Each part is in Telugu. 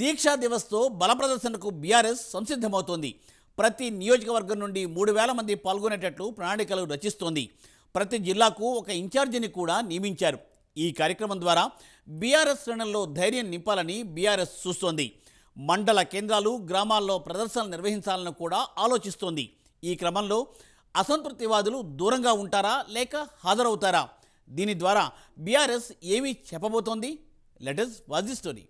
దీక్షా దివస్తో బల ప్రదర్శనకు బీఆర్ఎస్ సంసిద్ధమవుతోంది. ప్రతి నియోజకవర్గం నుండి 3,000 మంది పాల్గొనేటట్లు ప్రణాళికలు రచిస్తోంది. ప్రతి జిల్లాకు ఒక ఇన్ఛార్జిని కూడా నియమించారు. ఈ కార్యక్రమం ద్వారా బీఆర్ఎస్ శ్రేణుల్లో ధైర్యం నింపాలని బీఆర్ఎస్ చూస్తోంది. మండల కేంద్రాలు, గ్రామాల్లో ప్రదర్శనలు నిర్వహించాలని కూడా ఆలోచిస్తోంది. ఈ క్రమంలో అసంతృప్తివాదులు దూరంగా ఉంటారా లేక హాజరవుతారా? దీని ద్వారా బీఆర్ఎస్ ఏమి చెప్పబోతోంది? Let us watch the story.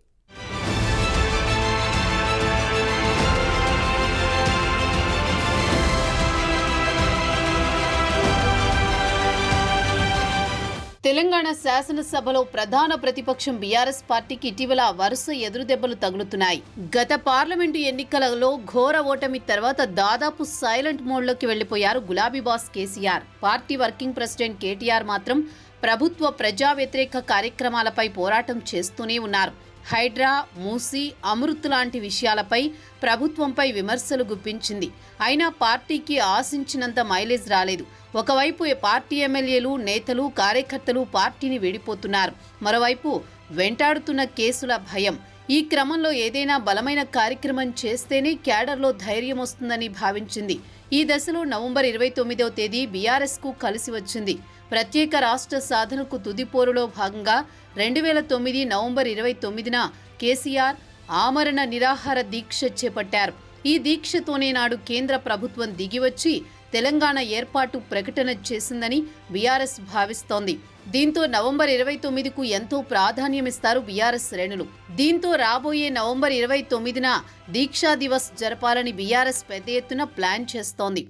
Telangana శాసనసభలో ప్రధాన ప్రతిపక్షం బీఆర్ఎస్ పార్టీకి ఇటీవల వరుస ఎదురుదెబ్బలు తగులుతున్నాయి. గత పార్లమెంటు ఎన్నికలలో ఘోర ఓటమి తర్వాత దాదాపు సైలెంట్ మోడ్లోకి వెళ్లిపోయారు గులాబీ boss KCR. Party working president KTR మాత్రం ప్రభుత్వ ప్రజా వ్యతిరేక కార్యక్రమాలపై పోరాటం చేస్తూనే ఉన్నారు. హైడ్రా, మూసీ, అమృత్ లాంటి విషయాలపై ప్రభుత్వంపై విమర్శలు గుప్పించింది. అయినా పార్టీకి ఆశించినంత మైలేజ్ రాలేదు. ఒకవైపు పార్టీ ఎమ్మెల్యేలు, నేతలు, కార్యకర్తలు పార్టీని వీడిపోతున్నారు. మరోవైపు వెంటాడుతున్న కేసుల భయం. ఈ క్రమంలో ఏదైనా బలమైన కార్యక్రమం చేస్తేనే క్యాడర్లో ధైర్యం వస్తుందని భావించింది. ఈ దశలో నవంబర్ 29వ తేదీ బీఆర్ఎస్కు కలిసి వచ్చింది. ప్రత్యేక రాష్ట్ర సాధనకు తుదిపోరులో భాగంగా 2009 నవంబర్ 29న కేసీఆర్ ఆమరణ నిరాహార దీక్ష చేపట్టారు. ఈ దీక్షతోనే నాడు కేంద్ర ప్రభుత్వం దిగివచ్చి తెలంగాణ ఏర్పాటు ప్రకటన చేసిందని బీఆర్ఎస్ భావిస్తోంది. దీంతో నవంబర్ 29కు ఎంతో ప్రాధాన్యమిస్తారు బీఆర్ఎస్ శ్రేణులు. దీంతో రాబోయే నవంబర్ 29న దీక్షా దివస్ జరపాలని బీఆర్ఎస్ పెద్ద ఎత్తున ప్లాన్ చేస్తోంది.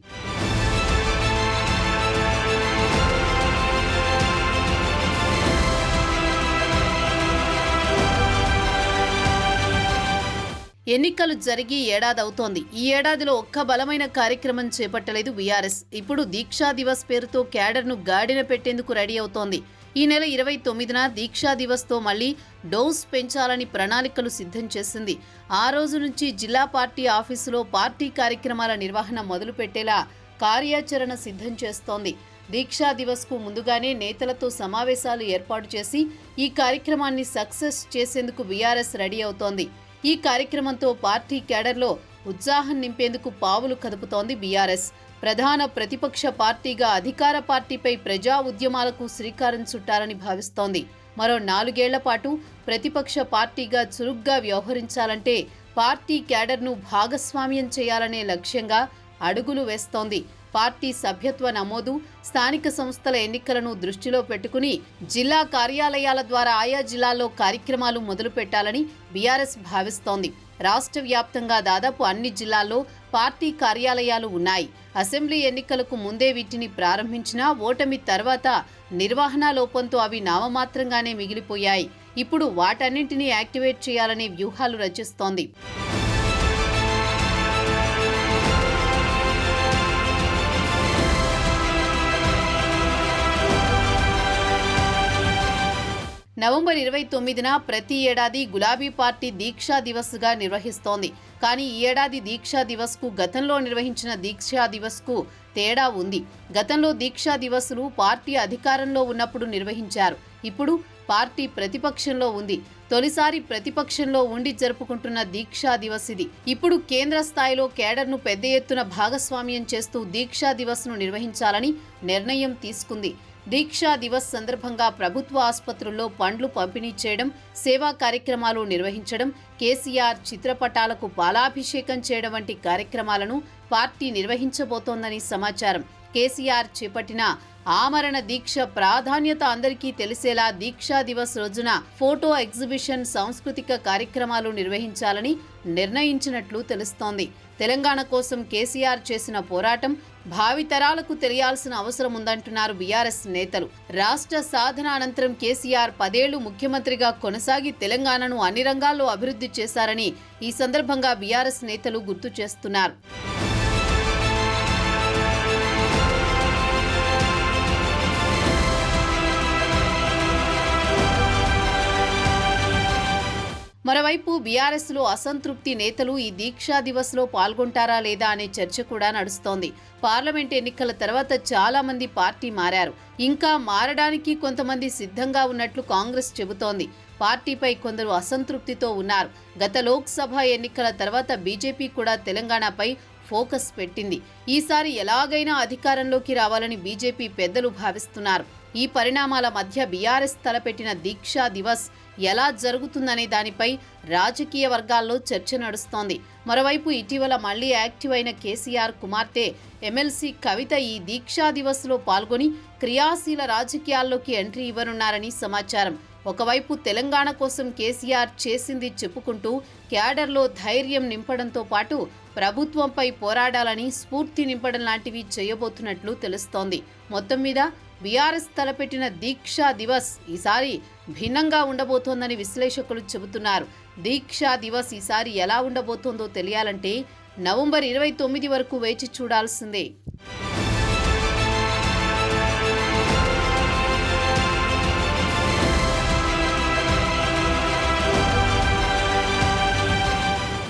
ఎన్నికలు జరిగి ఏడాదవుతోంది. ఈ ఏడాదిలో ఒక్క బలమైన కార్యక్రమం చేపట్టలేదు బీఆర్ఎస్. ఇప్పుడు దీక్షా దివస్ పేరుతో క్యాడర్ను గాడిన పెట్టేందుకు రెడీ అవుతోంది. ఈ నెల 29న దీక్షా దివస్తో మళ్లీ డోస్ పెంచాలని ప్రణాళికలు సిద్ధం చేసింది. ఆ రోజు నుంచి జిల్లా పార్టీ ఆఫీసులో పార్టీ కార్యక్రమాల నిర్వహణ మొదలుపెట్టేలా కార్యాచరణ సిద్ధం చేస్తోంది. దీక్షా దివస్కు ముందుగానే నేతలతో సమావేశాలు ఏర్పాటు చేసి ఈ కార్యక్రమాన్ని సక్సెస్ చేసేందుకు బీఆర్ఎస్ రెడీ అవుతోంది. ఈ కార్యక్రమంతో పార్టీ క్యాడర్లో ఉత్సాహం నింపేందుకు పావులు కదుపుతోంది బీఆర్ఎస్. ప్రధాన ప్రతిపక్ష పార్టీగా అధికార పార్టీపై ప్రజా ఉద్యమాలకు శ్రీకారం చుట్టాలని భావిస్తోంది. మరో 4 ఏళ్ల పాటు ప్రతిపక్ష పార్టీగా చురుగ్గా వ్యవహరించాలంటే పార్టీ క్యాడర్ను భాగస్వామ్యం చేయాలనే లక్ష్యంగా అడుగులు వేస్తోంది. పార్టీ సభ్యత్వ నమోదు, స్థానిక సంస్థల ఎన్నికలను దృష్టిలో పెట్టుకుని జిల్లా కార్యాలయాల ద్వారా ఆయా జిల్లాల్లో కార్యక్రమాలు మొదలు పెట్టాలని బీఆర్ఎస్ భావిస్తోంది. రాష్ట్ర వ్యాప్తంగా దాదాపు అన్ని జిల్లాల్లో పార్టీ కార్యాలయాలు ఉన్నాయి. అసెంబ్లీ ఎన్నికలకు ముందే వీటిని ప్రారంభించినా ఓటమి తర్వాత నిర్వహణ లోపంతో అవి నామమాత్రంగానే మిగిలిపోయాయి. ఇప్పుడు వాటన్నింటినీ యాక్టివేట్ చేయాలనే వ్యూహాలు రచిస్తోంది. నవంబర్ 29న ప్రతి ఏడాది గులాబీ పార్టీ దీక్షా దివస్గా నిర్వహిస్తోంది. కానీ ఈ ఏడాది దీక్షా దివస్కు గతంలో నిర్వహించిన దీక్షా దివస్కు తేడా ఉంది. గతంలో దీక్షా దివస్లు పార్టీ అధికారంలో ఉన్నప్పుడు నిర్వహించారు. ఇప్పుడు పార్టీ ప్రతిపక్షంలో ఉంది. తొలిసారి ప్రతిపక్షంలో ఉండి జరుపుకుంటున్న దీక్షా దివస్ ఇది. ఇప్పుడు కేంద్ర స్థాయిలో కేడర్ను పెద్ద ఎత్తున భాగస్వామ్యం చేస్తూ దీక్షా దివస్ను నిర్వహించాలని నిర్ణయం తీసుకుంది. దీక్షా దివస్ సందర్భంగా ప్రభుత్వ ఆసుపత్రుల్లో పండ్లు పంపిణీ చేయడం, సేవా కార్యక్రమాలు నిర్వహించడం, కేసీఆర్ చిత్రపటాలకు పాలాభిషేకం చేయడం వంటి కార్యక్రమాలను పార్టీ నిర్వహించబోతోందని సమాచారం. కేసీఆర్ చేపట్టిన ఆమరణ దీక్ష ప్రాధాన్యత అందరికీ తెలిసేలా దీక్షా దివస్ రోజున ఫోటో ఎగ్జిబిషన్, సాంస్కృతిక కార్యక్రమాలు నిర్వహించాలని నిర్ణయించినట్లు తెలుస్తోంది. తెలంగాణ కోసం కేసీఆర్ చేసిన పోరాటం భావితరాలకు తెలియాల్సిన అవసరం ఉందంటున్నారు బీఆర్ఎస్ నేతలు. రాష్ట్ర సాధన అనంతరం కేసీఆర్ 10 ఏళ్లు ముఖ్యమంత్రిగా కొనసాగి తెలంగాణను అన్ని రంగాల్లో అభివృద్ధి చేశారని ఈ సందర్భంగా బీఆర్ఎస్ నేతలు గుర్తు చేస్తున్నారు. మరోవైపు బీఆర్ఎస్లో అసంతృప్తి నేతలు ఈ దీక్షా దివస్లో పాల్గొంటారా లేదా అనే చర్చ కూడా నడుస్తోంది. పార్లమెంట్ ఎన్నికల తర్వాత చాలా మంది పార్టీ మారారు. ఇంకా మారడానికి కొంతమంది సిద్ధంగా ఉన్నట్లు కాంగ్రెస్ చెబుతోంది. పార్టీపై కొందరు అసంతృప్తితో ఉన్నారు. గత లోక్సభ ఎన్నికల తర్వాత బీజేపీ కూడా తెలంగాణపై ఫోకస్ పెట్టింది. ఈసారి ఎలాగైనా అధికారంలోకి రావాలని బీజేపీ పెద్దలు భావిస్తున్నారు. ఈ పరిణామాల మధ్య బీఆర్ఎస్ తలపెట్టిన దీక్షా దివస్ ఎలా జరుగుతుందనే దానిపై రాజకీయ వర్గాల్లో చర్చ నడుస్తోంది. మరోవైపు ఇటీవల మళ్లీ యాక్టివ్ అయిన కేసీఆర్ కుమార్తె ఎమ్మెల్సీ కవిత ఈ దీక్షా దివస్లో పాల్గొని క్రియాశీల రాజకీయాల్లోకి ఎంట్రీ ఇవ్వనున్నారని సమాచారం. ఒకవైపు తెలంగాణ కోసం కేసీఆర్ చేసింది చెప్పుకుంటూ క్యాడర్లో ధైర్యం నింపడంతో పాటు ప్రభుత్వంపై పోరాడాలని స్ఫూర్తి నింపడం లాంటివి చేయబోతున్నట్లు తెలుస్తోంది. మొత్తం మీద బీఆర్ఎస్ తలపెట్టిన దీక్షా దివస్ ఈసారి భిన్నంగా ఉండబోతోందని విశ్లేషకులు చెబుతున్నారు. దీక్షా దివస్ ఈసారి ఎలా ఉండబోతోందో తెలియాలంటే నవంబర్ 29 వరకు వేచి చూడాల్సిందే.